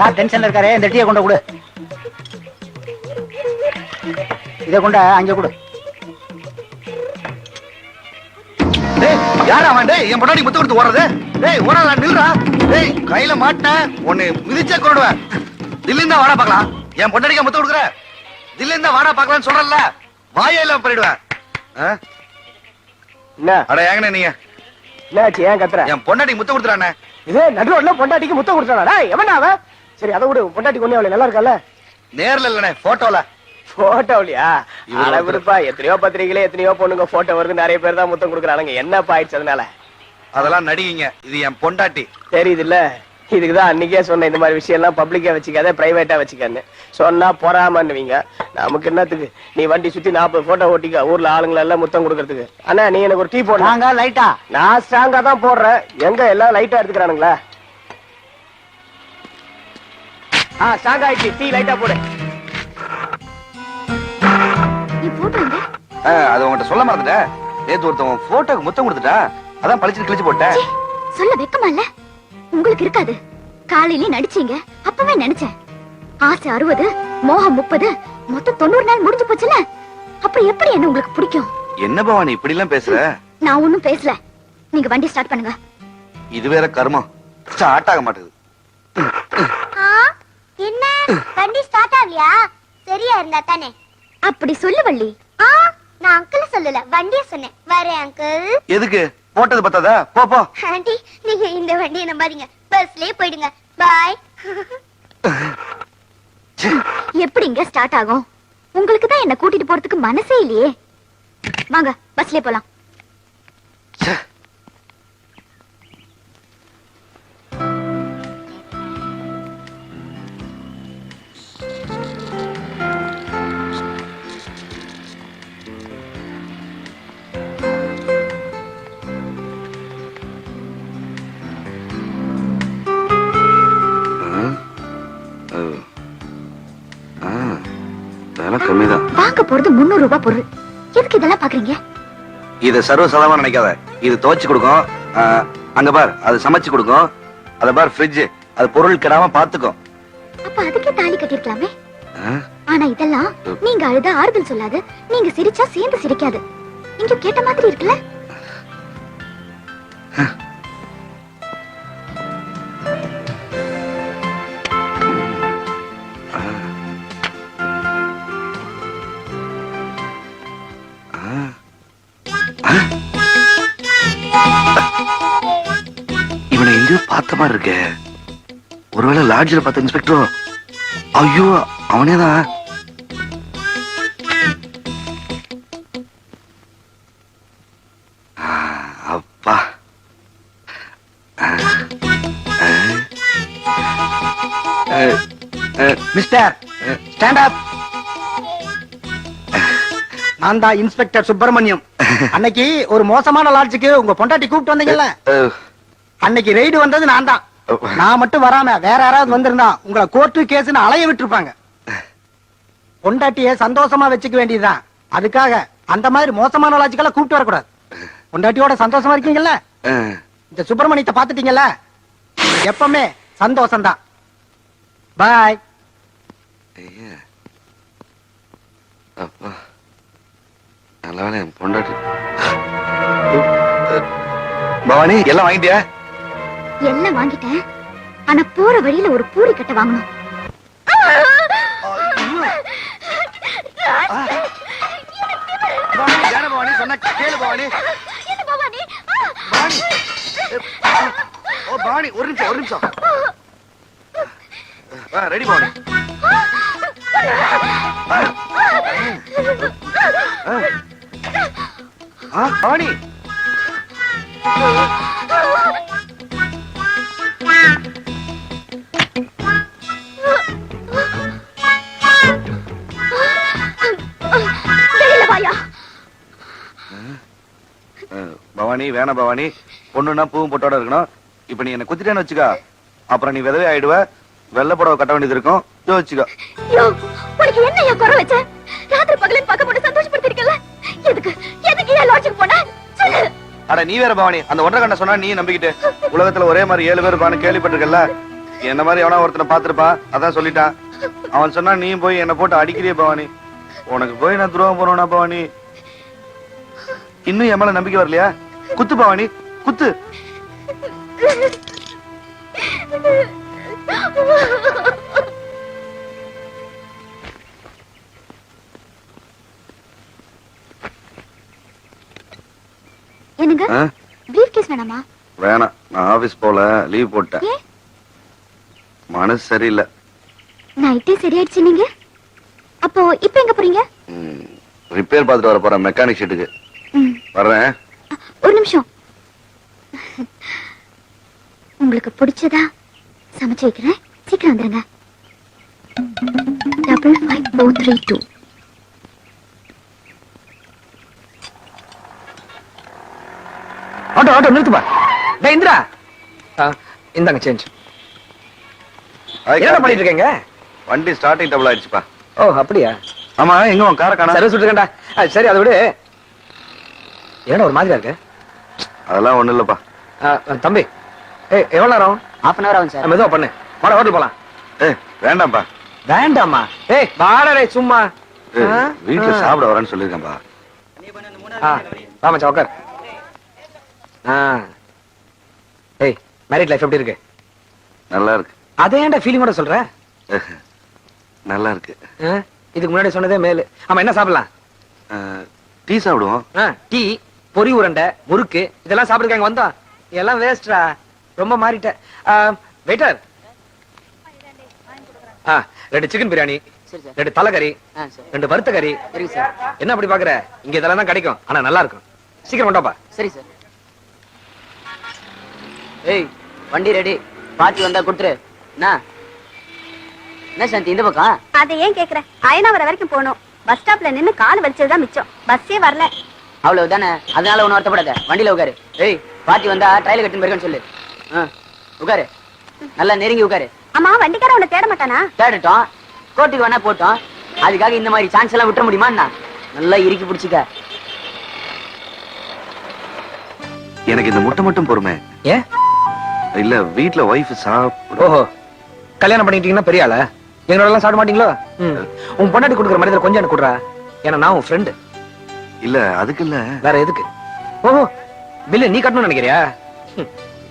Sir டென்ஷன்ல இருக்காரு, இந்த டீயை கொண்டு கொடு. இதை கொண்ட அங்க கொடு. யாரா அவன்? என் பொண்டாடி முத்து கொடுத்து ஓடுறது. டேய் ஓடாத, நில்றா. டேய் கையில மாட்டேன், உன்னை மிதிச்சே கொண்டுடுவேன். தில்லிந்தா வாடா பாக்கலாம். என் பொண்டாடிக்கு முத்து கொடுக்குற. தில்லிந்தா வாடா பாக்கலாம்னு சொல்றல, வாயே இல்லாம பண்ணிடுவேன். என்ன அட ஏங்கண்ணே நீங்க என்னாச்சு? ஏன் கத்துற? என் பொண்டாடி முத்து கொடுத்துறானே. இதே நடுரோட்ல பொண்டாட்டிக்கு முத்தம் கொடுத்தாடா? எவனா அவன்? சரி அதை விடு, பொண்டாட்டி கொண்டு அவளை நல்லா இருக்கல. நேர்ல இல்லனே, போட்டோல. போட்டோலியா? அளவுப்பா, எத்தனையோ பத்திரிகையில எத்தனையோ பொண்ணுங்க போட்டோ வருது, நிறைய பேர் தான் முத்தம் கொடுக்குறானுங்க. என்னப்பா ஆயிடுச்சு அதனால? அதெல்லாம் நடிகீங்க, இது என் பொண்டாட்டி. தெரியுது இல்ல? இதுக்குதான் அன்னைக்கே சொன்ன, இந்த மாதிரி விஷயம் எல்லாம் பப்ளிக்கா வச்சுக்காத, பிரைவேட்டா வச்சுக்கான்னு சொன்னா பொறாமன்னுவீங்க. நமக்கு என்னத்துக்கு? நீ வண்டி சுத்தி 40 போட்டோ ஓட்டிக்க, ஊர்ல ஆளுங்களை எல்லாம் முத்தம் கொடுக்கறதுக்கு. அண்ணா நீ எனக்கு ஒரு டீ போடுறாங்க லைட்டா. நான் ஸ்ட்ராங்கா தான் போடுறேன், எங்க எல்லாம் லைட்டா எடுத்துக்கிறானுங்களா? ஸ்ட்ராங் ஆயிடுச்சு, டீ லைட்டா போடு. அது உங்ககிட்ட சொல்ல மறந்துட்டேன். நேத்து ஒருத்தவன் போட்டோக்கு முத்தம் கொடுத்துட்டா, அதான் பழிச்சு கிழிச்சு போட்டேன். சொல்ல வெக்கமா இல்ல உங்களுக்கு? இருக்காது. காலையில நடிச்சீங்க, அப்பவே நினைச்சேன். ஆசை 60, மோகம் 30, மொத்தம் 90 நாள் முடிஞ்சு போச்சுல. அப்புறம் எப்படி என்ன உங்களுக்கு பிடிக்கும்? என்ன பவானி இப்படி எல்லாம் பேசுற? நான் ஒண்ணும் பேசல, நீங்க வண்டி ஸ்டார்ட் பண்ணுங்க. இது வேற கர்மம், ஸ்டார்ட் ஆக மாட்டேங்குது. என்ன வண்டி ஸ்டார்ட் ஆகலையா? சரியா இருந்தா தானே. அப்படி சொல்லு வள்ளி. நான் அங்கிள் சொல்லல, வண்டியை சொன்னேன். வரேன் அங்கிள். எதுக்கு? போட்டது பத்தாதா? போ போ. ஆண்டி நீங்க இந்த வண்டியை நம்பாதீங்க, பஸ்லயே போயிடுங்க. பாய். எப்படிங்க ஸ்டார்ட் ஆகும்? உங்களுக்கு தான் என்ன கூட்டிட்டு போறதுக்கு மனசே இல்லையே. வாங்க பஸ்லயே போலாம். வாங்க போறது 300 ரூபாய் பொருள், எதுக்கு இதெல்லாம் பாக்குறீங்க? இத சர்வசாதாரணமா நினைக்காத. இது துவைச்சு கொடுக்கும், அங்க பார் அது சமைச்சு கொடுக்கும், அத பார் ஃப்ரிட்ஜ், அது பொருள் கெடாம பாத்துக்கும். அப்ப அதுக்கே தாலி கட்டிருக்கலாமே. ஆனா இதெல்லாம் நீங்க அழுத ஆறுதல் சொல்லாது, நீங்க சிரிச்சா சேர்ந்து சிரிக்காது. நீங்க கேட்ட மாதிரி இருக்குல்ல? இவனை எங்கேயோ பார்த்த மாதிரி இருக்க. ஒருவேளை லாட்ஜில் பார்த்த இன்ஸ்பெக்டரோ? ஐயோ அவனேதான். அப்பா மிஸ்டர் ஸ்டாண்ட் அப். நான் தான் இன்ஸ்பெக்டர் சுப்பிரமணியம். அன்னைக்கு ஒரு மோசமான லாட்ஜுக்கு உங்க பொண்டாட்டி கூப்பிட்டு வந்தீங்கல்ல, அன்னைக்கு ரெய்டு வந்தது நான் தான். நான் மட்டும் வராம வேற யாராவது வந்திருந்தா உங்களை கோர்ட்டு கேஸ்னு அலைய விட்டுருப்பாங்க. பொண்டாட்டிய சந்தோஷமா வச்சுக்க வேண்டியதுதான். அதுக்காக அந்த மாதிரி மோசமான லாட்ஜுக்கெல்லாம் கூப்பிட்டு வரக்கூடாது. பொண்டாட்டியோட சந்தோஷமா இருக்கீங்கல்ல, இந்த சுப்பிரமணியத்தை பாத்துட்டீங்கல்ல, எப்பவுமே சந்தோஷம் தான். பாய். அப்பா நல்ல பொண்டாட்டி. பவானி எல்லாம் வாங்கிட்டியா? எல்லாம் வாங்கிட்டேன், ஆனா போற வழியில ஒரு பூரி கட்ட வாங்கணும். பவானி சொன்ன கேளு பவானி. பவானி ஒரு நிமிஷம். ரெடி பவானி. பவானி பவானி வேணா பவானி, பொண்ணுன்னா பூவும் பொட்டோட இருக்கணும். இப்ப நீ என்ன குத்திட்டேன்னு வச்சுக்கா, அப்புறம் நீ விதவை ஆயிடுவ, வெள்ளை புடவை கட்ட வேண்டியது இருக்கும். யோசிச்சுக்கோ. உனக்கு என்ன குறை வச்ச? ராத்திரி பகலின் பக்கம் போட்டு சந்தோஷப்படுத்திருக்கல, எதுக்கு எதுக்கு ஏன் லாட்ஜுக்கு போன? சொல்லு. அட நீ வேற பவானி, அந்த ஒன்றரை கண்ண சொன்னா நீ நம்பிக்கிட்டு உலகத்துல ஒரே மாதிரி 7 பேர் இருப்பான்னு கேள்விப்பட்டிருக்கல. என்ன மாதிரி எவனா ஒருத்தனை பாத்துருப்பா, அதான் சொல்லிட்டான். அவன் சொன்னா நீயும் போய் என்ன போட்டு அடிக்கிறிய பவானி. உனக்கு போய் நான் துரோகம் பண்ணுவேனா பவானி? இன்னும் என் மேல நம்பிக்கை வரலையா? குத்து பவானி, குத்து. என்னங்க பிரீஃப் கேஸ் வேணாமா? வேணாம், நான் ஆபீஸ் போல, லீவ் போட்டேன். மனசு சரியில்லை. நைட்டே சரியாயிடுச்சு. நீங்க அப்போ இப்ப எங்க போறீங்க? ரிப்பேர் பார்த்துட்டு வர போறேன், மெக்கானிக் ஷெட்டுக்கு. வர்றேன். ஒரு நிமிஷம். உங்களுக்கு பிடிச்சதா சமைச்சு வைக்கிறேன், சீக்கிரம் வந்துருங்க. 55432. ஆட்டோ ஆட்டோ நிறுத்துப்பா. டேய் இந்திரா, இந்தாங்க சேஞ்ச். என்ன பண்ணிட்டு இருக்கீங்க? வண்டி ஸ்டார்டிங் டபுள் ஆயிடுச்சுப்பா. ஓ அப்படியா? ஆமா, எங்க உன் காரை காணோம்? சர்வீஸ் விட்டுருக்கேன்டா. சரி அதை விடு. ஏன்னா ஒரு மாதிரியா இருக்கு. அதெல்லாம் ஒண்ணு இல்லப்பா. தம்பி, எவ்வளவு நேரம்? half an hour ஆகும் சார். மெதுவா பண்ணு. வாடா ஹோட்டல் போலாம். வேண்டாம்ப்பா. வேண்டாமா? வாடா சும்மா. வீட்டுல சாப்பிட வரேன்னு சொல்லிருக்கேன்பா. வா மச்சான் உட்கார். மேரிட் லைஃப் எப்படி இருக்கு? நல்லா இருக்கு. அதே ஏன்டா ஃபீலிங்கோட சொல்ற? நல்லா இருக்கு. இதுக்கு முன்னாடி சொன்னதே மேலு. ஆமா, என்ன சாப்பிடலாம்? டீ சாப்பிடுவோம். டீ, பொரி உருண்டை, முறுக்கு இதெல்லாம் சாப்பிடுறாங்க. வந்தா எல்லாம் வேஸ்ட்ரா. ரொம்ப மாறிட்ட. வெயிட்டர், 2 சிக்கன் பிரியாணி, சரி சார். 2 தலைக்கறி, சரி 2 வறுத்த கறி. சரி சார். என்ன அப்படி பாக்குற? இங்க இதெல்லாம் தான் கிடைக்கும், ஆனா நல்லா இருக்கும். சீக்கிரம் கொண்டாப்பா. சரி சார். ஏய் வண்டி ரெடி. பாட்டி வந்தா கொடுத்துரு. என்ன சாந்தி இந்த பக்கம்? அதை ஏன் கேக்குற? அயனாவரம் வரைக்கும் போகணும். பஸ் ஸ்டாப்ல நின்னு கால் வலிச்சதுதான் மிச்சம். பஸ்ஸே வரல. அவ்வளவுதானே, அதனால ஒன்னும் வருத்தப்படாத. வண்டியில உட்காரு. ஏய் பாட்டி வந்தா ட்ரையல் கட்டின்னு போயிருக்கேன்னு சொல்லு. உட்காரு, நல்லா நெருங்கி உட்காரு. அம்மா, வண்டிக்கார உன்னை தேட மாட்டானா? தேடட்டும், கோர்ட்டுக்கு வேணா போட்டோம். அதுக்காக இந்த மாதிரி சான்ஸ் எல்லாம் விட்டுற முடியுமா? நல்லா இறுக்கி பிடிச்சிக்க. எனக்கு இந்த முட்டை மட்டும் பொறுமை. ஏன்? இல்ல, வீட்டுல ஒய்ஃப் சாப்பிடும். ஓஹோ, கல்யாணம் பண்ணிக்கிட்டீங்கன்னா பெரிய ஆளா? எங்களோட எல்லாம் சாப்பிட மாட்டீங்களோ? உன் பொண்டாட்டி கொடுக்குற மனிதர் கொஞ்சம் எனக்கு கொடுறா. ஏன்னா நான் உன் ஃப்ரெண்டு. இல்ல, அதுக்கு இல்ல. வேற எதுக்கு? ஓஹோ, பில்லு நீ கட்டணும்னு நினைக்கிறியா?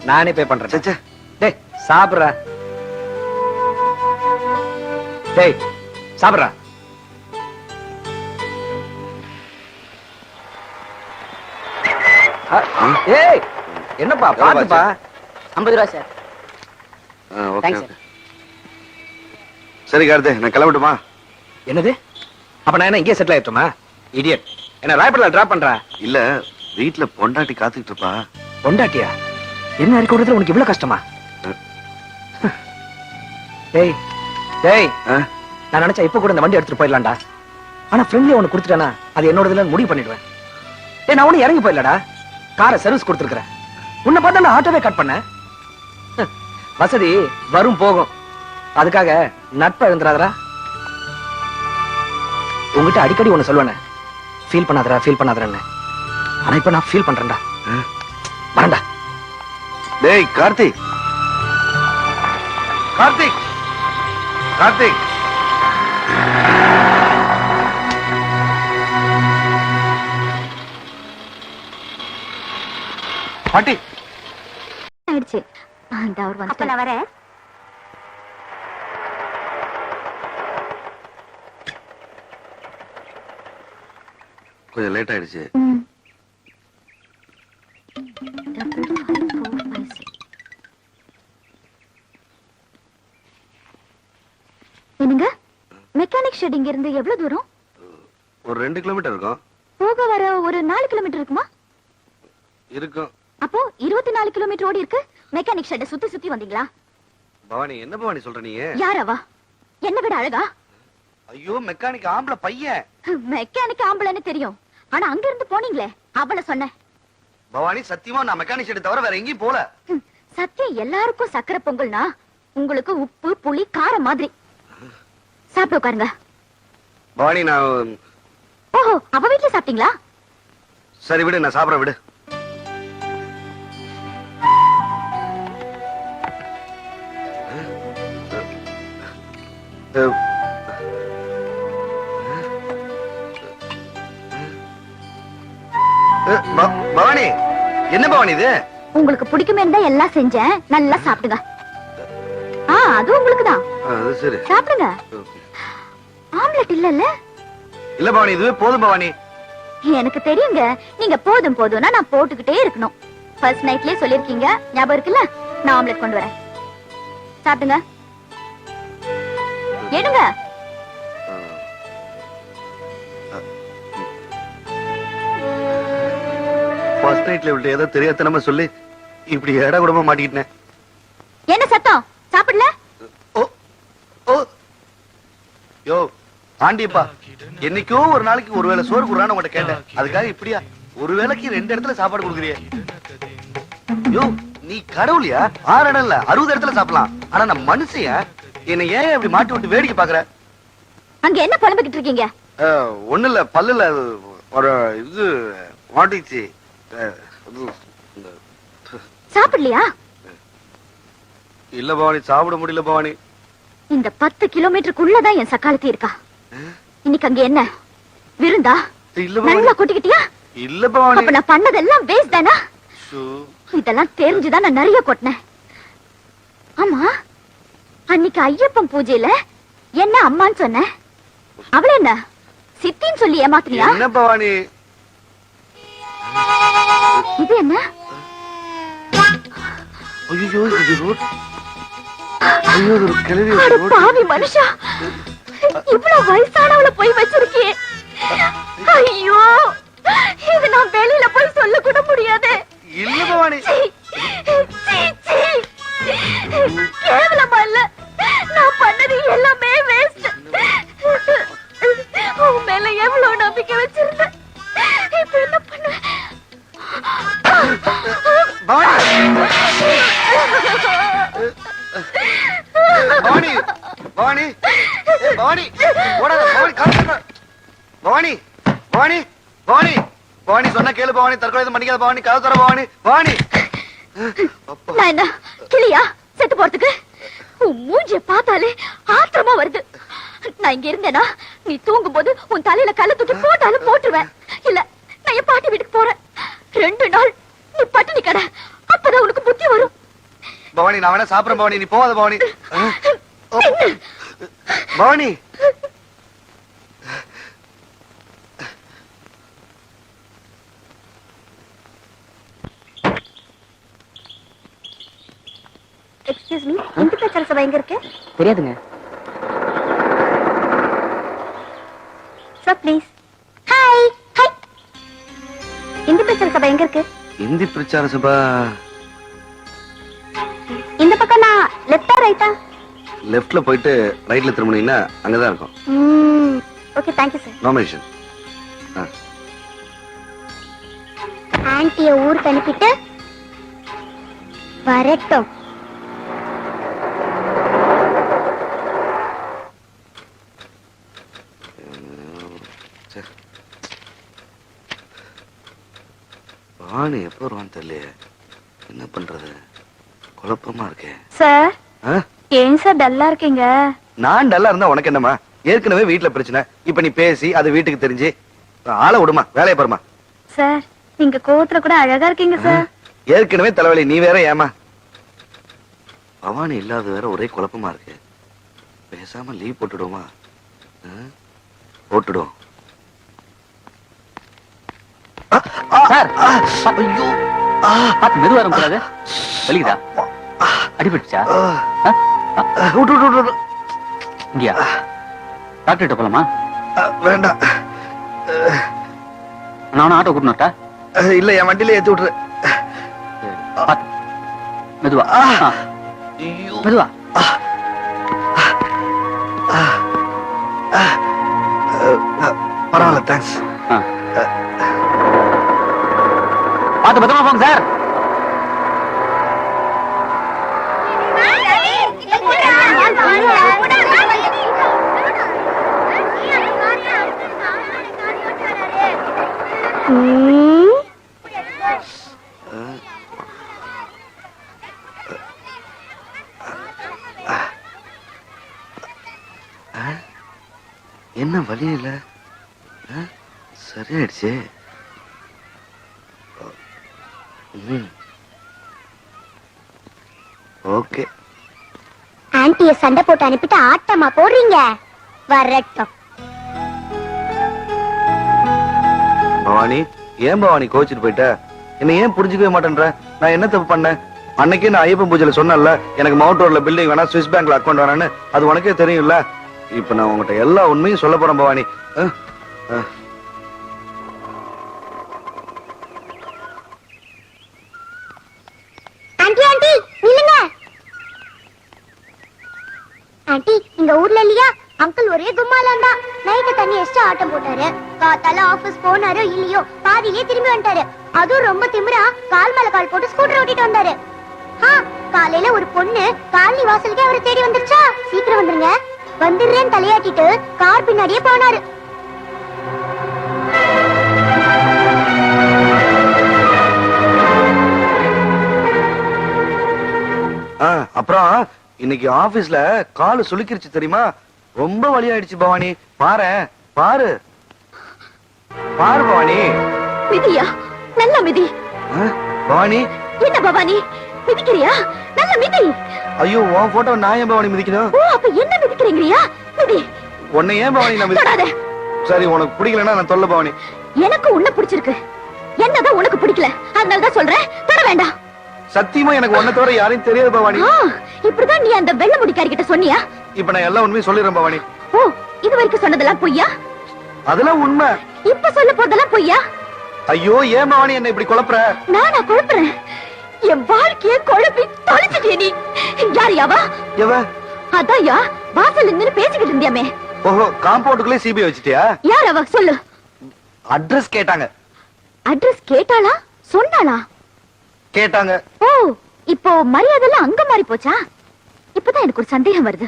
நானே பே பண்றேன். சச்சே. டேய் சாப்பிடுறா. டேய் சாப்பிடுறா. ஏய் என்னப்பா பாத்துப்பா. 50 ரூபா sir. Okay thanks okay. Sir. சரி கார்த்தி, நான் கிளம்பட்டுமா? என்னது? அப்ப நான் என்ன இங்கே செட்டில் ஆயிட்டோமா? இடியட். என்ன ராயப்படல டிராப் பண்றா? இல்ல, வீட்டுல பொண்டாட்டி காத்துக்கிட்டு இருப்பா. பொண்டாட்டியா? என்ன இருக்க விடத்துல உனக்கு இவ்வளவு கஷ்டமா? டேய் டேய், நான் நினைச்சா இப்ப கூட இந்த வண்டி எடுத்துட்டு போயிடலாம்டா. ஆனா ஃப்ரெண்ட்லி ஒன்னு கொடுத்துட்டானா அது என்னோடதுல முடிவு பண்ணிடுவேன். டேய், நான் ஒண்ணு இறங்கி போயிடலடா. காரை சர்வீஸ் கொடுத்துருக்கேன். உன்னை பார்த்தா நான் ஆட்டோவே கட் பண்ணேன். வசதி வரும் போகும், அதுக்காக நட்பை எழுந்துறாதரா. உங்ககிட்ட அடிக்கடி ஒண்ணு சொல்லுவேன், ஃபீல் பண்ணாதரா ஃபீல் பண்ணாதரன்னு. ஆனா இப்ப நான் ஃபீல் பண்றேன்டா. வரேன்டா. டேய் கார்த்திக், கார்த்திக், கார்த்திக். பாட்டி ஆயிடுச்சு. அப்ப நான் வரேன். கொஞ்சம் லேட் ஆயிடுச்சு. என்னங்க, மெக்கானிக் ஷெட் இங்க இருந்து எவ்வளவு தூரம்? ஒரு 2 கிலோமீட்டர் இருக்கும். போக வர ஒரு 4 கிலோமீட்டர் இருக்குமா? இருக்கும். அப்போ 24 கிலோமீட்டர் ஓடி இருக்கு. மெக்கானிக் ஷெட்டை சுத்தி சுத்தி வந்தீங்களா? பவானி, என்ன பவானி சொல்ற நீ? யாரவா? என்ன விட அழகா? ஐயோ, மெக்கானிக் ஆம்பளை பையன். மெக்கானிக் ஆம்பளைன்னு தெரியும், ஆனா அங்க இருந்து போனீங்களே அவளை சொன்னேன். பவானி, சத்தியமா நான் மெக்கானிக் ஷெட் தவிர வேற எங்கேயும் போல. சத்தியம், எல்லாருக்கும் சக்கரை பொங்கல்னா உங்களுக்கு உப்பு புளி காரம் மாதிரி. சாப்பிட்டு உட்காருங்க. பவானி, நான் ஓஹோ, அவ வீட்டுல சாப்பிட்டீங்களா? சரி விடு, நான் சாப்பிட விடு. பவானி, என்ன பவானி இது? உங்களுக்கு பிடிக்குமே தான் எல்லாம் செஞ்சேன், நல்லா சாப்பிடுங்க. அது உங்களுக்கு தான். அது சரி, சாப்பிடுங்க. ஆம்லெட் இல்லல்ல? இல்ல பவானி, இதுவே போதும் பவானி. எனக்கு தெரியுங்க, நீங்க போதும் போதும்னா நான் போட்டுக்கிட்டே இருக்கணும். ஃபர்ஸ்ட் நைட்லயே சொல்லிருக்கீங்க, ஞாபகம் இருக்குல்ல? நான் ஆம்லெட் கொண்டு வரேன், சாப்பிடுங்க. எடுங்க. ஃபர்ஸ்ட் நைட்ல விட்டு ஏதோ தெரியாதனமா சொல்லி இப்படி ஏடா கூடமா மாட்டிக்கிட்டேன். என்ன சத்தம்? சாப்பிடல? ஓ ஓ யோ ஆண்டிப்பா, என்னைக்கோ ஒரு நாளைக்கு ஒருவேளை சோறு குடுறான்னு உங்கள்ட்ட கேட்டேன், அதுக்காக இப்படியா ஒரு வேளைக்கு 2 இடத்துல சாப்பாடு கொடுக்குறியே? யோ நீ கடவுளியா? 6 இடம் இல்ல 60 இடத்துல சாப்பிடலாம். ஆனா நான் மனுஷியா? என்னை ஏன் இப்படி மாட்டி விட்டு வேடிக்கை பாக்குற? அங்க என்ன புலம்பிக்கிட்டு இருக்கீங்க? ஒண்ணு இல்ல, பல்லுல ஒரு இது மாட்டிச்சு. சாப்பிடலையா? இல்ல பவானி, சாப்பிட முடியல பவானி. இந்த 10 கிலோமீட்டருக்குள்ளதான் என் சக்காலத்தி இருக்கா. இன்னைக்கு அங்க என்ன விருந்தா? இல்ல பவானி. நல்லா கொட்டிக்கிட்டியா? இல்ல பவானி. அப்ப நான் பண்ணதெல்லாம் வேஸ்ட் தானா? இதெல்லாம் தெரிஞ்சுதான் நான் நிறைய கொட்டினேன். ஆமா, அன்னைக்கு ஐயப்பன் பூஜையில என்ன அம்மான்னு சொன்ன, அவள என்ன சித்தின்னு சொல்லி ஏமாத்தினியா? என்ன பவானி இது என்ன? ஐயோ இது ஐயோ ஒரு கிளவி. அட பாவி மனுஷா, இவ்வளவு வயசானவள போய் வச்சிருக்கியே. ஐயோ, இது நான் வெளியில போய் சொல்ல கூட முடியாது. இல்ல பவானி, கேவலமா இல்ல, நான் பண்ணது எல்லாமே வேஸ்ட். உன் மேல எவ்வளவு நம்பிக்கை வச்சிருந்தேன், இப்ப என்ன பண்ண? பவானி பவானி பவானி ஓடாத பவானி, பவானி பவானி பவானி பவானி சொன்ன கேளு பவானி, தற்கொலை பண்ணிக்காத பவானி, கதை தர பவானி. பவானி நான் என்ன கிளியா செத்து போறதுக்கு? உன் மூஞ்சிய பார்த்தாலே ஆத்திரமா வருது. நான் இங்க இருந்தேனா நீ தூங்கும் போது உன் தலையில கல்ல தூக்கி போட்டாலும் போட்டுருவேன். இல்ல, நான் என் பாட்டி வீட்டுக்கு போறேன். 2 நாள் நீ பட்டினி கடை, அப்பதான் உனக்கு புத்தி வரும். பவானி நான் வேணா சாப்பிடுறேன் பவானி, நீ போகாத பவானி. பவானி எக்ஸ்கியூஸ் மீ, இந்து பிரச்சார சபை எங்க இருக்கு? தெரியாதுங்க. Sir please. Hi hi, Hindu பிரச்சார சபை எங்க இருக்கு? இந்தி பிரச்சார சபா இந்த பக்கம் நான் லெஃப்டா ரைட்டா? லெஃப்ட்ல போயிட்டு ரைட்ல திரும்பினீங்கன்னா அங்கதான் இருக்கும். Okay, thank you sir. Nomination. ஆன்ட்டிய ஊருக்கு அனுப்பிட்டு வரட்டும். வாணி எப்போ வருவான்னு தெரியலையே, என்ன பண்றது, குழப்பமா இருக்கே. சார் ஏன் சார் டல்லா இருக்கீங்க? நான் டல்லா இருந்தா உனக்கு என்னமா? ஏற்கனவே வீட்டுல பிரச்சனை, இப்ப நீ பேசி அது வீட்டுக்கு தெரிஞ்சு ஆளை விடுமா, வேலையை பாருமா. சார் நீங்க கோவத்துல கூட அழகா இருக்கீங்க சார். ஏற்கனவே தலைவலி, நீ வேற ஏமா? பவானி இல்லாத வேற ஒரே குழப்பமா இருக்கு. பேசாம லீவ் போட்டுடுவோமா? போட்டுடுவோம். சார் ஐயோ, பாத்து மெதுவா வரக்கூடாது. வலிக்குதா? அடிபட்டுச்சா? இங்கயா? டாக்டர் போலாமா? வேண்டாம், நான் ஆட்டோ கூட்டணுட்டா? இல்ல என் வண்டியில ஏத்தி விட்டுரு. மெதுவா மெதுவா. பரவாயில்ல, தேங்க்ஸ். பார்த்து பத்திரமா போங்க சார். என்ன வலி இல்ல? சரியாயிடுச்சு. ஓகே. ஆன்ட்டிய சண்டை போட்டு அனுப்பிட்டு ஆட்டமா போடுறீங்க? வரட்டும். பவானி, ஏன் பவானி கோச்சிட்டு போயிட்ட? என்ன ஏன் புரிஞ்சுக்கவே மாட்டேன்ற? நான் என்ன தப்பு பண்ணேன்? அன்னைக்கே நான் ஐயப்பன் பூஜையில சொன்னேன்ல, எனக்கு மவுண்ட் ரோட்ல பில்டிங் வேணா, ஸ்விஸ் பேங்க்ல அக்கௌண்ட் வேணான்னு. அது உனக்கே தெரியும்ல. இப்ப நான் உங்ககிட்ட எல்லா உண்மையும் சொல்ல போறேன் பவானி. ஆன்ட்டி ஆன்ட்டி நில்லுங்க. ஆன்ட்டி, இந்த ஊர்ல இல்லையா அங்கிள் ஒரே கும்மாலாண்டா. நைட்டு தண்ணி எஸ்ட் ஆட்டம் போட்டாரு. காத்தால ஆபீஸ் போனாரோ இல்லையோ பாதியிலே திரும்பி வந்துட்டாரு. அதுவும் ரொம்ப திமிரா கால் மேல கால் போட்டு ஸ்கூட்டர் ஓட்டிட்டு வந்தாரு. காலையில ஒரு பொண்ணு காலனி வாசலுக்கே அவரை தேடி வந்துருச்சா. சீக்கிரம் வந்துருங்க. வந்துடுறேன்னு தலையாட்டிட்டு கார் பின்னாடியே போனாரு. அப்புறம் இன்னைக்கு ஆபீஸ்ல காலு சுளுக்கிருச்சு தெரியுமா? ரொம்ப வலி ஆயிடுச்சு பவானி. பாரு பாரு பாரு பவானி. மிதியா? நல்ல மிதி. பவானி, என்ன பவானி மிதிக்கிறியா? நல்ல மிதி. ஐயோ, உன் போட்டோ நான் ஏன் பவானி மிதிக்கணும்? ஓ, அப்ப என்ன மிதிக்கிறீங்கறியா? மிதி. உன்னை ஏன் பவானி நான் தொடாதே. சரி, உனக்கு பிடிக்கலன்னா நான் தொல்ல பவானி. எனக்கு உன்னை பிடிச்சிருக்கு. என்னதான் உனக்கு பிடிக்கல, அதனால தான் சொல்றேன். தொட வேண்டாம். சத்தியமா எனக்கு உன்னை தவிர யாரையும் தெரியாது பவானி. இப்படிதான் நீ அந்த வெள்ள முடிக்காரி கிட்ட சொன்னியா? இப்ப நான் எல்லா உண்மையும் சொல்லிடுறேன் பவானி. ஓ, இது வரைக்கும் சொன்னதெல்லாம் பொய்யா? அதெல்லாம் உண்மை. இப்ப சொல்ல போறதெல்லாம் பொய்யா? ஐயோ, ஏன் பவானி என்ன இப்படி குழப்புற? நானா குழப்புறேன்? என் வாழ்க்கைய குழப்பி தொலைச்சிட்டிய நீ. யாரியாவா? எவ? அதான்யா, வாசல்ல நின்னு பேசிக்கிட்டு இருந்தியாமே. ஓஹோ, காம்பவுண்டுக்குள்ளே சிபிஐ வச்சிட்டியா? யார் அவ? சொல்லு. அட்ரஸ் கேட்டாங்க. அட்ரஸ் கேட்டாளா? சொன்னாளா? கேட்டாங்க. ஓ, இப்போ மரியாதைலாம் அங்க மாறி போச்சா? இப்பதான் எனக்கு ஒரு சந்தேகம் வருது.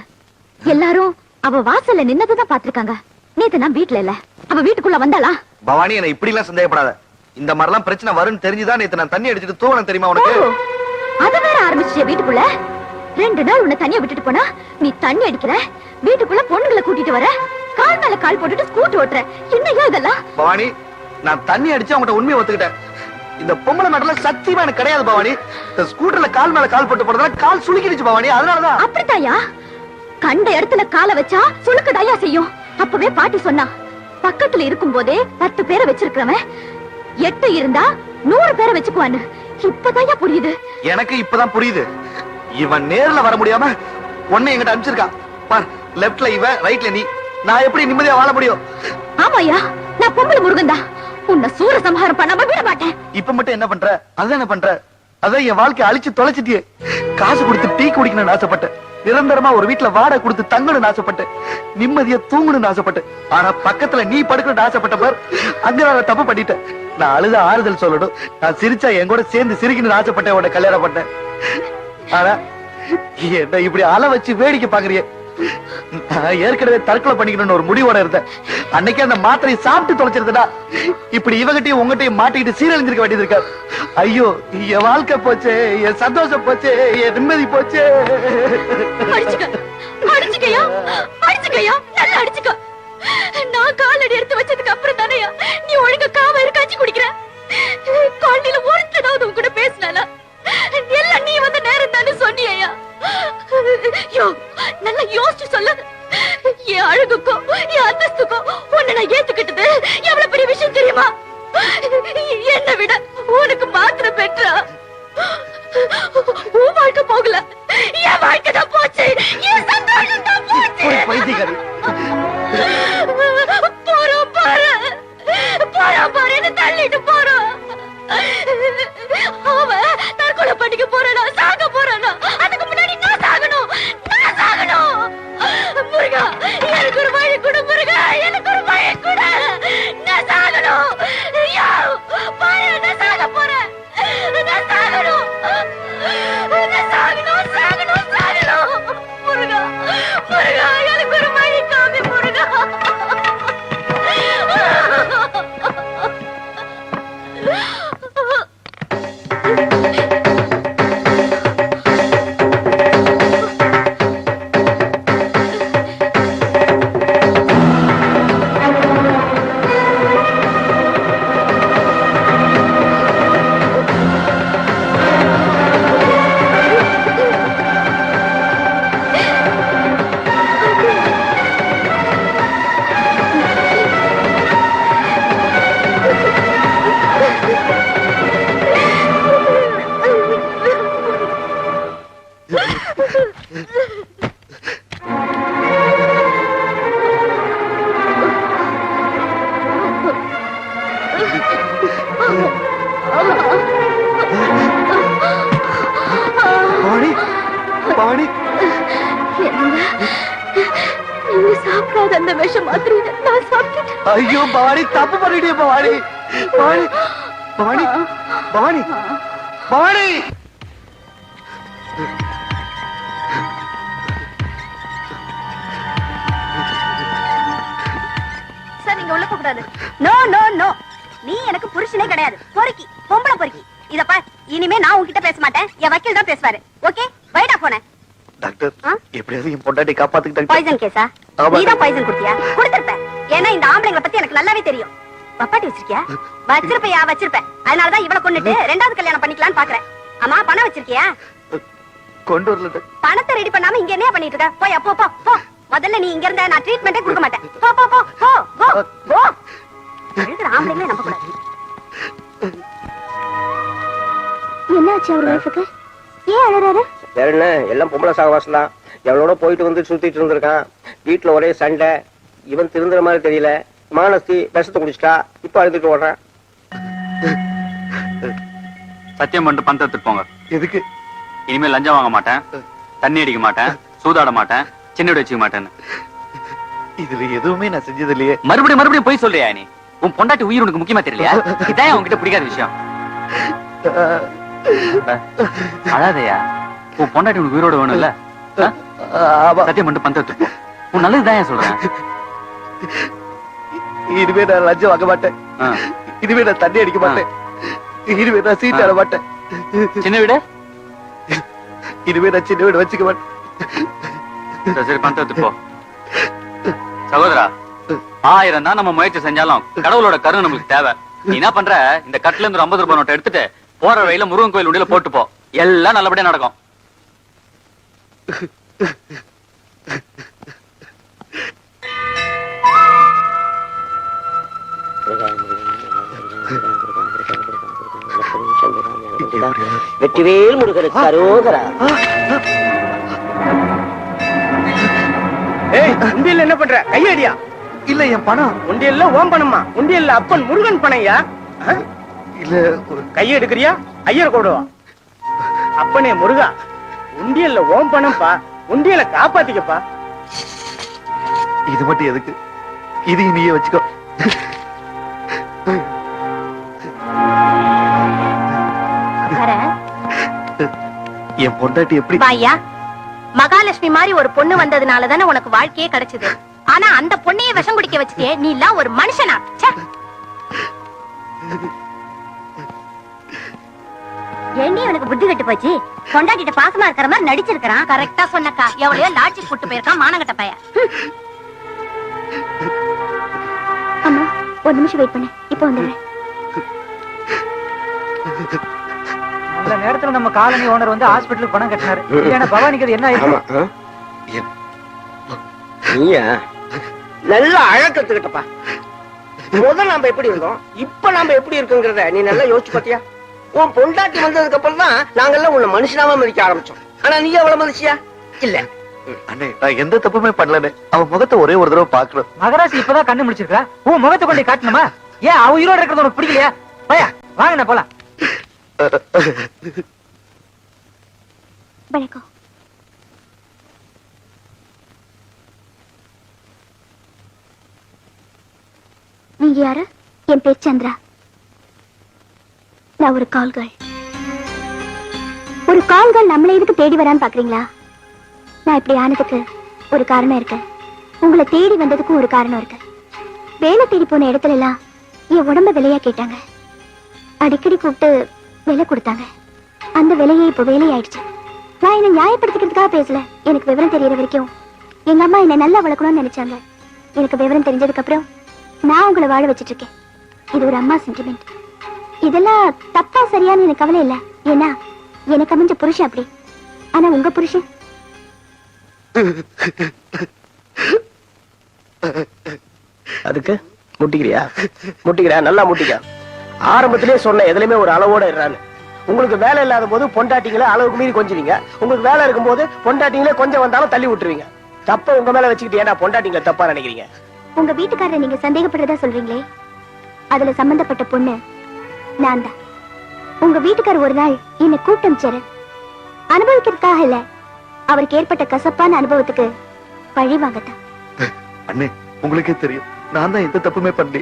எல்லாரும் அவ வாசல்ல நின்னதான் பாத்திருக்காங்க. நேத்து நான் வீட்டுல இல்ல. அவ வீட்டுக்குள்ள வந்தாளா? பவானி, என்ன இப்படி எல்லாம் சந்தேகப்படாத. இந்த மாதிரிலாம் பிரச்சனை வரும்னு தெரிஞ்சுதான் நேத்து நான் தண்ணி அடிச்சிட்டு தூவணும் தெரியுமா உனக்கு? அத வேற ஆரம்பிச்சிய வீட்டுக்குள்ள. 2 நாள் உன்னை தனியா விட்டுட்டு போனா நீ தண்ணி அடிக்கிற, வீட்டுக்குள்ள பொண்ணுங்களை கூட்டிட்டு வர, கால் மேல கால் போட்டுட்டு ஸ்கூட்டர் ஓட்டுற. என்னையா இதெல்லாம்? பவானி, நான் தண்ணி அடிச்சு அவங்ககிட்ட உண்மையை ஒத்துக்கிட்டேன். இந்த பொம்பளை மேட்டல சத்தியமா எனக்கு கிடையாது பவானி. இந்த ஸ்கூட்டர்ல கால் மேல கால் போட்டு போறதால கால் சுளுக்கிடுச்சு பவானி. அதனாலதான். அப்படித்தாயா? கண்ட இடத்துல காலை வச்சா சுளுக்குதாயா செய்யும். அப்பவே பாட்டி சொன்னா, பக்கத்துல இருக்கும் போதே 10 பேரை வச்சிருக்கிறவன் 8 இருந்தா 100 பேரை வச்சுக்குவான்னு. இப்பதாயா புரியுது. எனக்கு இப்பதான் புரியுது. இவன் நேர்ல வர முடியாம உன்னை எங்கிட்ட அனுப்பிச்சிருக்கா பார். லெப்ட்ல இவன், ரைட்ல நீ. நான் எப்படி நிம்மதியா வாழ முடியும்? ஆமாயா, நான் பொம்பளை முருகன்தா. உன்னை சூர சம்ஹாரம் பண்ணாம விட மாட்டேன். இப்ப மட்டும் என்ன பண்ற? அதான் என்ன பண்ற? அதான் என் வாழ்க்கை அழிச்சு தொலைச்சிட்டியே. காசு கொடுத்து டீ குடிக்கணும்னு ஆசைப்பட்டேன். நிரந்தரமா ஒரு வீட்டுல வாடகை கொடுத்து தங்கணும்னு ஆசைப்பட்டேன். நிம்மதியா தூங்கணும்னு ஆசைப்பட்டேன். ஆனா பக்கத்துல நீ படுக்கணும்னு ஆசைப்பட்ட பார். அங்க நான் தப்பு பண்ணிட்டேன். நான் அழுத ஆறுதல் சொல்லணும், நான் சிரிச்சா என் கூட சேர்ந்து சிரிக்கணும்னு ஆசைப்பட்டேன். உன்னை கல்யாணம் பண்ணேன். ஆனா என்ன இப்படி அலை வச்சு வேடிக்கை பாக்குறியே? நான் ஏற்கனவே தற்கொலை பண்ணிக்கணும்னு ஒரு முடிவோட இருந்தேன். அன்னைக்கு அந்த மாத்திரையை சாப்பிட்டு தொலைச்சிருந்தா இப்படி இவகிட்டையும் உங்ககிட்டையும் மாட்டிக்கிட்டு சீரழிஞ்சிருக்க வேண்டியது இருக்கா? ஐயோ, என் வாழ்க்கை போச்சு, என் சந்தோஷம் போச்சு, என் நிம்மதி போச்சு. அடிச்சுக்கயா, அடிச்சுக்கயா, நல்லா அடிச்சுக்க. நான் காலடி எடுத்து வச்சதுக்கு அப்புறம் தானேயா நீ ஒழுங்கா காவ காய்ச்சி குடிக்கிற. காலையில ஒருத்தனாவது உன் கூட பேசினாலா? எல்லாம் நீ வந்து நேரம் தானே சொன்னியா? நல்லா யோசிச்சு சொல்லு. என் அழகுக்கும் என் அந்தஸ்துக்கும் உன்னை நான் ஏத்துக்கிட்டது எவ்வளவு பெரிய விஷயம் தெரியுமா? என்னை விட உனக்கு மாத்திரம் பெற்றா உன் வாழ்க்கை போகல, என் வாழ்க்கை தான் போச்சு. என் சந்தோஷம் தான் போச்சு. பைத்தியக்காரி. போறோம் பாரு, போறோம் பாரு, என்ன தள்ளிட்டு போறோம். அவன் தற்கொலை பண்ணிக்க போறானா, சாக போறானா? அதுக்கு முன்னாடி நான் சாகணும், நான் சாகணும். முருகா, எனக்கு ஒரு வழி கொடு முருகா, எனக்கு ஒரு வழி கொடு. நான் சாகணும். ஐயோ, பாரு, நான் சாக போறேன். நான் சாகணும், நான் சாகணும், சாகணும், சாகணும். முருகா, முருகா, எனக்கு ஒரு வழி காமி முருகா. பவானி பவானி நீங்க சாப்பிடாத அந்த விஷம் மாத்திரை நான் சாப்பிட்டுட்டேன். ஐயோ பவானி தப்பு பண்ணிட்டே பவானி பவானி பவானி பவானி பவானி சார் நீங்க உள்ள போக கூடாது. நோ நோ நோ, நீ எனக்கு புருஷனே கிடையாது, பொறுக்கி, பொம்பளை பொறுக்கி. இத பார், இனிமே நான் உன்கிட்ட பேச மாட்டேன், என் வக்கீல் தான் பேசுவாரு. ஓகே, வைடா போன. டாக்டர் எப்படியாவது என் பொண்டாட்டி காப்பாத்துக்கிட்டாங்க. பாய்சன் கேஸா? ஆமா. நீதான் பாய்சன் குடுத்தியா? கொடுத்திருப்ப. ஏன்னா இந்த ஆம்பளைங்களை பத்தி எனக்கு நல்லாவே தெரியும். வப்பாட்டி வச்சிருக்கியா? வச்சிருப்பையா, வச்சிருப்பேன். அதனாலதான் இவளை கொண்டுட்டு ரெண்டாவது கல்யாணம் பண்ணிக்கலாம்னு பாக்குறேன். ஆமா, பணம் வச்சிருக்கியா? கொண்டு வரல. பணத்தை ரெடி பண்ணாம இங்க என்ன பண்ணிட்டு இருக்க? போய் அப்போ போ போ. முதல்ல நீ இங்க இருந்த நான் ட்ரீட்மெண்டே கொடுக்க மாட்டேன். போ போ போ போ கோ கோ. அழுகிற ஆம்பளைங்களே நம்ப கூடாது. என்னாச்சு அவர் வைஃபுக்கு? ஏன் அழறாரு? வேற என்ன, எல்லாம் பொம்பளை சாகவாசம் தான். எவளோட போயிட்டு வந்து சுத்திட்டு இருந்திருக்கான். வீட்டுல ஒரே சண்டை. இவன் திருந்துற மாதிரி தெரியல. மானஸ்தி விஷத்தை குடிச்சிட்டா. இப்ப அழுதுட்டு ஓடுறான். சத்தியம் பண்ணிட்டு பணத்தை எடுத்துட்டு போங்க. எதுக்கு? இனிமேல் லஞ்சம் வாங்க மாட்டேன், தண்ணி அடிக்க மாட்டேன், சூதாட மாட்டேன், சின்ன வீடு வச்சுக்க மாட்டேன்னு. இதுல எதுவுமே நான் செஞ்சது இல்லையே. மறுபடியும் மறுபடியும் போய் சொல்றியா நீ? உன் பொண்டாட்டி உயிர் உனக்கு முக்கியமா தெரியலையா? இதான் உன்கிட்ட பிடிக்காத விஷயம். அழாதையா, உன் பொண்டாட்டி உனக்கு உயிரோட வேணும் இல்ல? சத்தியம் பண்ணிட்டு பணத்தை எடுத்துட்டு போ. உன் நல்லதுதான் சொல்றேன். இனிமே நான் லஞ்சம் வாங்க மாட்டேன். இனிமே நான் தண்ணி அடிக்க மாட்டேன். இனிமே நான் சீட் ஆட மாட்டேன். சின்ன வீடு? இனிமே நான் சின்ன வீடு வச்சுக்க மாட்டேன். சரி, பணத்தை எடுத்துட்டு போ. சகோதரா, 1000 தான் நம்ம முயற்சி செஞ்சாலும் கடவுளோட கருணை நம்மளுக்கு தேவை. நீ என்ன பண்ற, இந்த கட்டுல இருந்து 50 ரூபாய் நோட்டை எடுத்துட்டு போற வழியில முருகன் கோயில் உண்டியில போட்டு போ. எல்லாம் நல்லபடியா நடக்கும். வெற்றிவேல் முருகனுக்கு அரோகரா. ஏய், உண்டியல்ல என்ன பண்ற? கையடியா. இல்ல என் பணம். உண்டியல்ல ஓம் பணமா? உண்டியல்ல அப்பன் முருகன் பணையா? இல்ல கைய எடுக்கிறியா? ஐயர் கூடுவா. அப்பனே முருகா, உண்டியல்ல ஓம் பணம்ப்பா. உண்டியல காப்பாத்திக்கப்பா. இது மட்டும் எதுக்கு? இது நீயே வச்சுக்கோ. என் பொண்டாட்டி எப்படி? பாய்யா, மகாலட்சுமி மாதிரி ஒரு பொண்ணு வந்ததுனால தானே உனக்கு வாழ்க்கையே கிடைச்சது. ஆனா அந்த பொண்ணையே விஷம் குடிக்க வச்சுட்டே, நீ எல்லாம் ஒரு மனுஷனா? ஏண்டி உனக்கு புத்தி கட்டு போச்சு? பொண்டாட்டிட்ட பாசமா இருக்கிற மாதிரி நடிச்சிருக்கான். கரெக்டா சொன்னக்கா. எவ்வளவு லாட்ஜுக்கு கூட்டு போயிருக்கான் மானகட்ட பையன். அம்மா ஒரு நிமிஷம் வெயிட் பண்ணு, இப்போ வந்துடுறேன். அந்த நேரத்துல நம்ம காலனி ஓனர் வந்து ஹாஸ்பிட்டலுக்கு பணம் கட்டினாரு. இல்லைன்னா பவானிக்கு அது என்ன ஆயிருக்கு? நீயா நல்லா அழக்கத்துக்கிட்டப்பா. முதல்ல நாம எப்படி இருந்தோம், இப்ப நாம எப்படி இருக்குங்கிறத நீ நல்லா யோசிச்சு பாத்தியா? உன் பொண்டாட்டி வந்ததுக்கு அப்புறம் தான் நாங்கெல்லாம் உன்னை மனுஷனாவா மதிக்க ஆரம்பிச்சோம். ஆனா நீ அவ்வளவு மதிச்சியா? இல்ல. அண்ணே, நான் எந்த தப்புமே பண்ணலனே. அவன் முகத்தை ஒரே ஒரு தடவை பாக்கணும். மகராசி இப்பதான் கண்ணு முடிச்சிருக்கா. உன் முகத்தை கொண்டு காட்டணுமா? ஏன் அவ உயிரோட இருக்கிறது உனக்கு பிடிக்கலையா? பையா வாங்க போலாம். வணக்கம். நீங்க யாரு? என் பேர் சந்திரா. நான் ஒரு கால் கேர்ள். ஒரு கால் கேர்ள் நம்மளை எதுக்கு தேடி வரான்னு பாக்குறீங்களா? நான் இப்படி ஆனதுக்கு ஒரு காரணம் இருக்கு. உங்களை தேடி வந்ததுக்கும் ஒரு காரணம் இருக்கு. வேலை தேடி போன இடத்துல எல்லாம் என் உடம்ப விலையா கேட்டாங்க. அடிக்கடி கூப்பிட்டு விலை கொடுத்தாங்க. அந்த விலையே இப்ப வேலையாயிடுச்சு. நான் என்ன நியாயப்படுத்திக்கிறதுக்காக பேசல. எனக்கு விவரம் தெரியற வரைக்கும் எங்க அம்மா என்ன நல்லா வளர்க்கணும்னு நினைச்சாங்க. எனக்கு விவரம் தெரிஞ்சதுக்கு அப்புறம் நான் உங்களை வாழ வச்சிட்டு இருக்கேன். இது ஒரு அம்மா சென்டிமெண்ட். இதெல்லாம் தப்பா சரியான்னு எனக்கு கவலை இல்ல. ஏன்னா எனக்கு அமைஞ்ச புருஷன் அப்படி. ஆனா உங்க புருஷன் அதுக்கு முட்டிக்கிறியா? முட்டிக்கிறா, நல்லா முட்டிக்க. ஆரம்பத்திலே சொன்ன எதுலயுமே ஒரு அளவோட இருறான்னு. உங்களுக்கு வேலை இல்லாத போது பொண்டாட்டிங்களே அளவுக்கு மீறி கொஞ்சுவீங்க. உங்களுக்கு வேலை இருக்கும் போது பொண்டாட்டிங்களே கொஞ்சம் வந்தாலும் தள்ளி விட்டுருவீங்க. தப்ப உங்க மேல வச்சுக்கிட்டு ஏன்னா பொண்டாட்டிங்களை தப்பா நினைக்கிறீங்க? உங்க வீட்டுக்காரரை நீங்க சந்தேகப்படுறதா சொல்றீங்களே, அதுல சம்பந்தப்பட்ட பொண்ணு நான் தான். உங்க வீட்டுக்காரர் ஒரு நாள் என்னை கூப்பிட்டு அனுப்பிச்சாரு. அனுபவிக்கிறதுக்காக இல்ல, அவருக்கு ஏற்பட்ட கசப்பான அனுபவத்துக்கு பழி வாங்கத்தான். அண்ணே, உங்களுக்கே தெரியும் நான் தான் எந்த தப்புமே பண்ணல.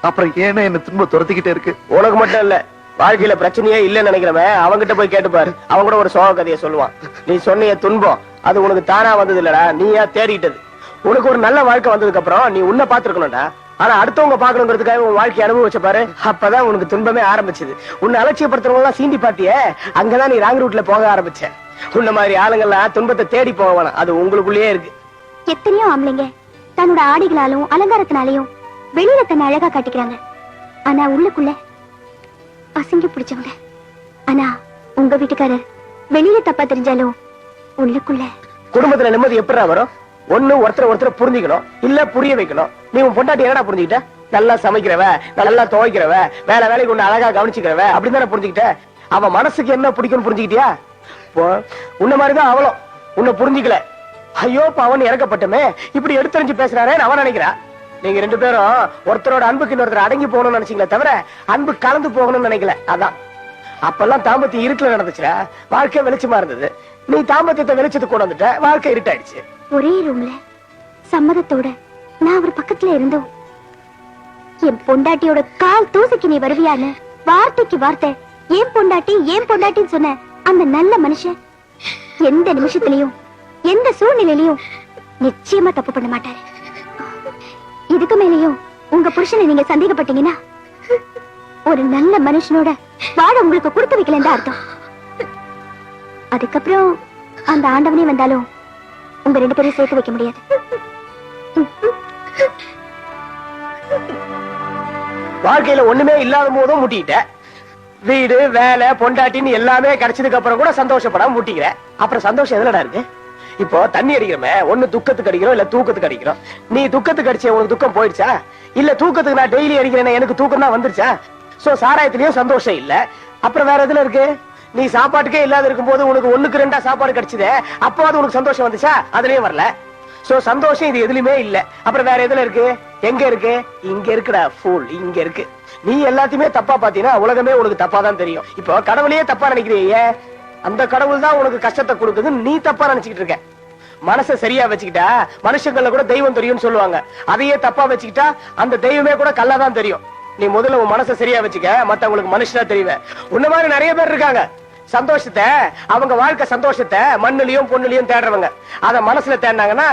அப்புறம் ஏன்னா என்ன திரும்ப துரத்திக்கிட்டே இருக்கு? உனக்கு மட்டும் இல்ல, வாழ்க்கையில பிரச்சனையே இல்லன்னு நினைக்கிறவன் அவன்கிட்ட போய் கேட்டுப்பாரு. அவன் கூட ஒரு சோக கதையை சொல்லுவான். நீ சொன்னிய துன்பம் அது உனக்கு தானா வந்தது இல்லடா, நீயா தேடிட்டது. உனக்கு ஒரு நல்ல வாழ்க்கை வந்ததுக்கு அப்புறம் நீ உன்னை பாத்துருக்கணும்டா. ஆனா அடுத்தவங்க பாக்கணுங்கிறதுக்காக உன் வாழ்க்கை அனுபவிச்ச பாரு, அப்பதான் உனக்கு துன்பமே ஆரம்பிச்சது. உன்னை அலட்சியப்படுத்துறவங்க எல்லாம் சீண்டி பாத்தியே, அங்கதான் நீ ராங் ரூட்ல போக ஆரம்பிச்ச. உன்ன மாதிரி ஆளுங்கெல்லாம் துன்பத்தை தேடி போக வேணாம், அது உங்களுக்குள்ளேயே இருக்கு. எத்தனையோ ஆம்பளைங்க தன்னோட ஆடைகளாலும் அலங்காரத்தினாலையும் வெளியில தன்னை அழகா காட்டிக்கிறாங்க. ஆனா உள்ளுக்குள்ள அசிங்க பிடிச்சவங்க. ஆனா உங்க வீட்டுக்காரர் வெளியில தப்பா தெரிஞ்சாலும் உள்ளுக்குள்ள. குடும்பத்துல நிம்மதி எப்படிடா வரும்? ஒண்ணு ஒருத்தர் புரிஞ்சுக்கணும், இல்ல புரிய வைக்கணும். நீ உன் பொண்டாட்டி என்னடா புரிஞ்சுக்கிட்ட? நல்லா சமைக்கிறவ, நல்லா துவைக்கிறவ, வேலைக்கு ஒண்ணு அழகா கவனிச்சுக்கிறவ, அப்படின்னு தானே புரிஞ்சுக்கிட்ட? அவன் மனசுக்கு என்ன பிடிக்கும்னு புரிஞ்சுக்கிட்டியா? உன்ன மாதிரிதான் அவளும் உன்னை புரிஞ்சுக்கல. ஐயோ அவன் இறக்கப்பட்டமே, இப்படி எடுத்தறிஞ்சு பேசுறாரே அவன் நினைக்கிறா. நீங்க ரெண்டு பேரும் ஒருத்தரோட அன்புக்கு இன்னொருத்தர் அடங்கி போகணும்னு நினைச்சீங்களே தவிர அன்பு கலந்து போகணும்னு நினைக்கல. அதான் அப்பெல்லாம் தாம்பத்தியம் இருட்டுல நடந்துச்சுடா, வாழ்க்கை வெளிச்சமா இருந்தது. நீ தாம்பத்தியத்தை வெளிச்சத்துக்கு கொண்டு வந்துட்ட, வாழ்க்கை இருட்டாயிடுச்சு. ஒரே ரூம்ல சம்மதத்தோட நான் அவர் பக்கத்துல இருந்தோம். என் பொண்டாட்டியோட கால் தூசிக்கு நீ வருவியான்னு வார்த்தைக்கு வார்த்தை ஏன் பொண்டாட்டின்னு சொன்ன அந்த நல்ல மனுஷன் எந்த நிமிஷத்திலையும் எந்த சூழ்நிலையிலையும் நிச்சயமா தப்பு பண்ண மாட்டாரு. இதுக்கு மேலேயும் உங்க புருஷனை நீங்க சந்தேகப்பட்டீங்கன்னா ஒரு நல்ல மனுஷனோட வாழ உங்களுக்கு கொடுத்து வைக்கலன்னு அர்த்தம். அதுக்கப்புறம் அந்த ஆண்டவனே வந்தாலும் உங்க ரெண்டு பேரையும் சேர்த்து வைக்க முடியாது. வாழ்க்கையில ஒண்ணுமே இல்லாத போதும் முட்டிக்கிட்ட. வீடு வேலை பொண்டாட்டின்னு எல்லாமே கிடைச்சதுக்கு அப்புறம் கூட சந்தோஷப்படாம முட்டிக்கிற. அப்புறம் சந்தோஷம் எதுலடா இருக்கு? இப்போ தண்ணி அடிக்கிறோமே, ஒண்ணு துக்கத்துக்கு அடிக்கிறோம் இல்ல தூக்கத்துக்கு அடிக்கிறோம். நீ துக்கத்துக்கு அடிச்ச உனக்கு துக்கம் போயிடுச்சா? இல்ல தூக்கத்துக்கு நான் டெய்லி அடிக்கிறேன் எனக்கு தூக்கம் தான் வந்துருச்சா? சோ சாராயத்திலயும் சந்தோஷம் இல்ல. அப்புறம் வேற எதுல இருக்கு? நீ சாப்பாட்டுக்கே இல்லாத இருக்கும் போது உனக்கு ஒண்ணுக்கு ரெண்டா சாப்பாடு கிடைச்சதே, அப்போ அது உனக்கு சந்தோஷம் வந்துச்சா? அதுலயும் வரல. சோ சந்தோஷம் இது எதுலயுமே இல்ல. அப்புறம் வேற எதுல இருக்கு? எங்க இருக்கு? இங்க இருக்குடா ஃபூல், இங்க இருக்கு. நீ எல்லாத்தையுமே தப்பா பாத்தீங்கன்னா உலகமே உனக்கு தப்பா தான் தெரியும். இப்போ கடவுளையே தப்பா நினைக்கிறீங்க, அந்த கடவுள் தான் உனக்கு கஷ்டத்தை கொடுக்குது, நீ தப்பா நினைச்சுக்கிட்டு இருக்க. மனசை சரியா வச்சுக்கிட்டா மனுஷங்கள கூட தெய்வம் தெரியும்னு சொல்லுவாங்க. அதையே தப்பா வச்சுக்கிட்டா அந்த தெய்வமே கூட கல்லாதான் தெரியும். நீ முதல்ல உன் மனசை சரியா வச்சுக்க, மத்தவங்களுக்கு மனுஷனா தெரியுவ. உன்ன மாதிரி நிறைய பேர் இருக்காங்க, சந்தோஷத்தை அவங்க வாழ்க்கை சந்தோஷத்தை மண்ணுலயும் பொண்ணுலயும் தேடுறவங்க. அத மனசுல தேடினாங்கன்னா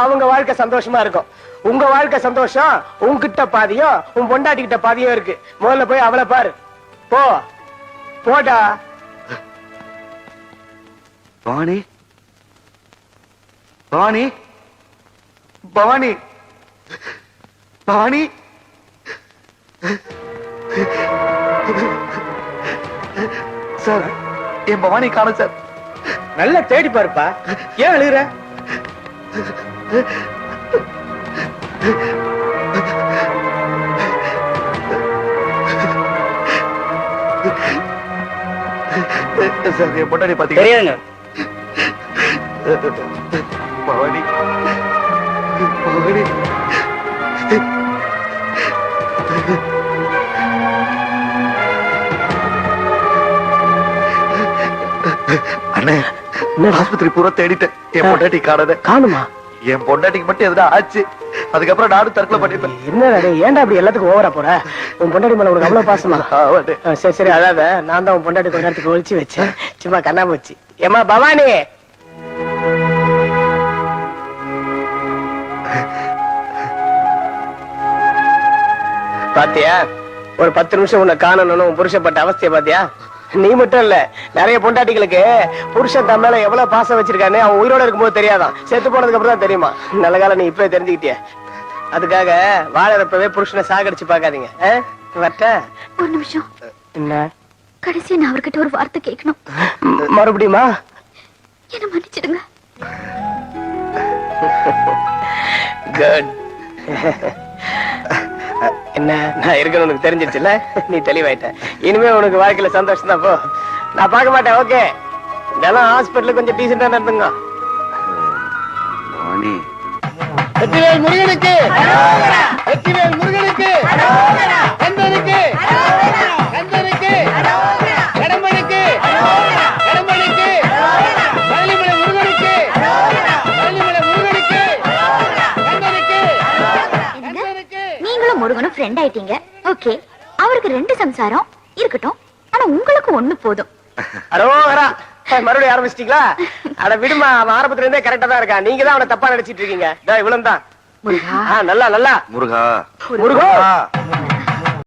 அவங்க வாழ்க்கை சந்தோஷமா இருக்கும். உங்க வாழ்க்கை சந்தோஷம் உன்கிட்ட பாதியும் உன் பொண்டாட்டி கிட்ட பாதியும் இருக்கு. முதல்ல போய் அவளை பாரு. போடா. பவானி, பவானி, பவானி, பவானி, சார் என் பவானி காணும் சார். நல்லா தேடி பாருப்பா. ஏன் அழுகுற? சார் என் பொண்டாடி பாத்தீங்க. பவானி, பவானி, அண்ணே ஆஸ்பத்திரி பூரா தேடிட்டேன், என் பொண்டாட்டி காணுமா? என் பொண்டாட்டிக்கு மட்டும் எதுனா ஆச்சு, அதுக்கப்புறம் நானும் தற்கொலை பண்ணிப்பேன். என்ன ஏன்டா அப்படி எல்லாத்துக்கும் ஓவரா போற? உன் பொண்டாட்டி மேல உனக்கு அவ்வளவு பாசமா? சரி சரி, அதாவது நான் தான் உன் பொண்டாட்டி கொஞ்ச நேரத்துக்கு ஒழிச்சு வச்சேன், சும்மா கண்ணா போச்சு. ஏமா பவானி, பாத்தியா ஒரு 10 நிமிஷம் உன்னை காணணும்னு உன் புருஷப்பட்ட அவஸ்தைய பாத்தியா? நீ மட்டும் இல்ல, நிறைய பொண்டாட்டிகளுக்கு புருஷன் தன் மேல எவ்வளவு பாசம் வச்சிருக்கான்னு அவன் உயிரோட இருக்கும்போது தெரியாதான், செத்து போனதுக்கு அப்புறம் தான் தெரியுமா. நல்ல காலம் நீ இப்பவே தெரிஞ்சுக்கிட்டிய. அதுக்காக வாழறப்பவே புருஷனை சாகடிச்சு பாக்காதீங்க. வரட்ட ஒரு நிமிஷம். என்ன? கடைசியா நான் அவர்கிட்ட ஒரு வார்த்தை கேட்கணும். மறுபடியுமா? என்ன மன்னிச்சிடுங்க. குட். என்ன நான் இருக்கணும் உனக்கு தெரிஞ்சிருச்சுல்ல, நீ தெளிவாயிட்ட. இனிமே உனக்கு வாழ்க்கையில சந்தோஷம் தான். போ, நான் பார்க்க மாட்டேன். ஓகே, இதெல்லாம் ஹாஸ்பிட்டல் கொஞ்சம் டீசெண்டா நடந்துங்க. வெற்றிவேல் முருகனுக்கு, வெற்றிவேல் முருகனுக்கு, கந்தனுக்கு, கந்தனுக்கு. ஃப்ரெண்ட் ஆயிட்டீங்க. ஓகே, அவருக்கு 2 சம்சாரம் இருக்கட்டும். ஆனா உங்களுக்கு 1 போதும். அரோகரா மறுபடியும் ஆரம்பிச்சிட்டீங்களா? அட விடுமா, அவன் ஆரம்பத்துல இருந்தே கரெக்டா தான் இருக்கான். நீங்க தான் அவனை தப்பா நினைச்சிட்டு இருக்கீங்க. இவ்வளவு தான். முருகா, நல்லா நல்லா முருகா முருகா